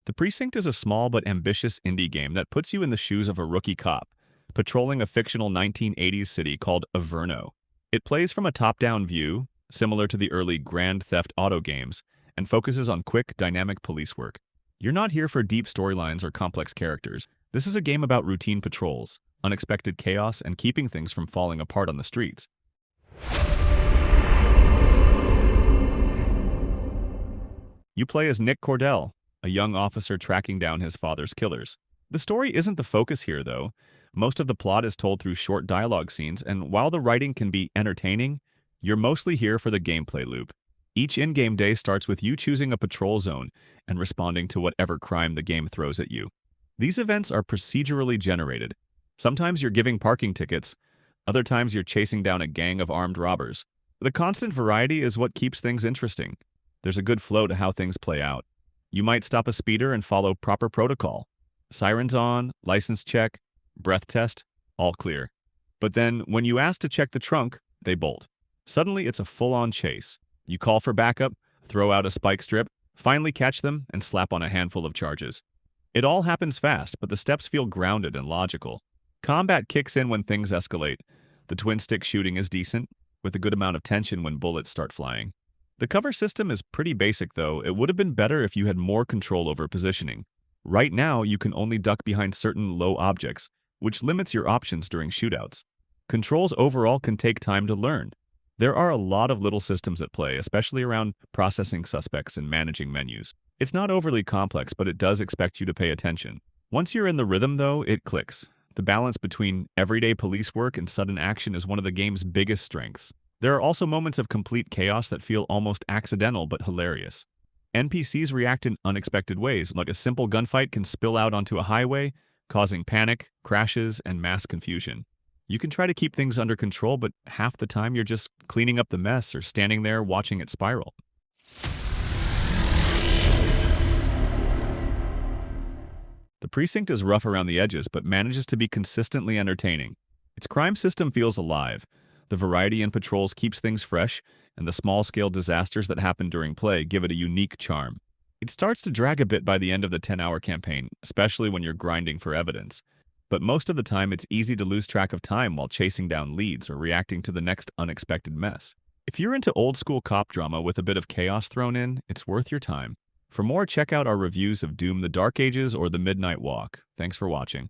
The Precinct is a small but ambitious indie game that puts you in the shoes of a rookie cop, patrolling a fictional 1980s city called Averno. It plays from a top-down view, similar to the early Grand Theft Auto games, and focuses on quick, dynamic police work. You're not here for deep storylines or complex characters. This is a game about routine patrols, unexpected chaos, and keeping things from falling apart on the streets. You play as Nick Cordell, a young officer tracking down his father's killers. The story isn't the focus here, though. Most of the plot is told through short dialogue scenes, and while the writing can be entertaining, you're mostly here for the gameplay loop. Each in-game day starts with you choosing a patrol zone and responding to whatever crime the game throws at you. These events are procedurally generated. Sometimes you're giving parking tickets, other times you're chasing down a gang of armed robbers. The constant variety is what keeps things interesting. There's a good flow to how things play out. You might stop a speeder and follow proper protocol. Sirens on, license check, breath test, all clear. But then, when you ask to check the trunk, they bolt. Suddenly, it's a full-on chase. You call for backup, throw out a spike strip, finally catch them, and slap on a handful of charges. It all happens fast, but the steps feel grounded and logical. Combat kicks in when things escalate. The twin-stick shooting is decent, with a good amount of tension when bullets start flying. The cover system is pretty basic, though. It would have been better if you had more control over positioning. Right now, you can only duck behind certain low objects, which limits your options during shootouts. Controls overall can take time to learn. There are a lot of little systems at play, especially around processing suspects and managing menus. It's not overly complex, but it does expect you to pay attention. Once you're in the rhythm, though, it clicks. The balance between everyday police work and sudden action is one of the game's biggest strengths. There are also moments of complete chaos that feel almost accidental but hilarious. NPCs react in unexpected ways, like a simple gunfight can spill out onto a highway, causing panic, crashes, and mass confusion. You can try to keep things under control, but half the time you're just cleaning up the mess or standing there watching it spiral. The Precinct is rough around the edges, but manages to be consistently entertaining. Its crime system feels alive. The variety in patrols keeps things fresh, and the small-scale disasters that happen during play give it a unique charm. It starts to drag a bit by the end of the 10-hour campaign, especially when you're grinding for evidence. But most of the time, it's easy to lose track of time while chasing down leads or reacting to the next unexpected mess. If you're into old-school cop drama with a bit of chaos thrown in, it's worth your time. For more, check out our reviews of Doom: The Dark Ages or The Midnight Walk. Thanks for watching.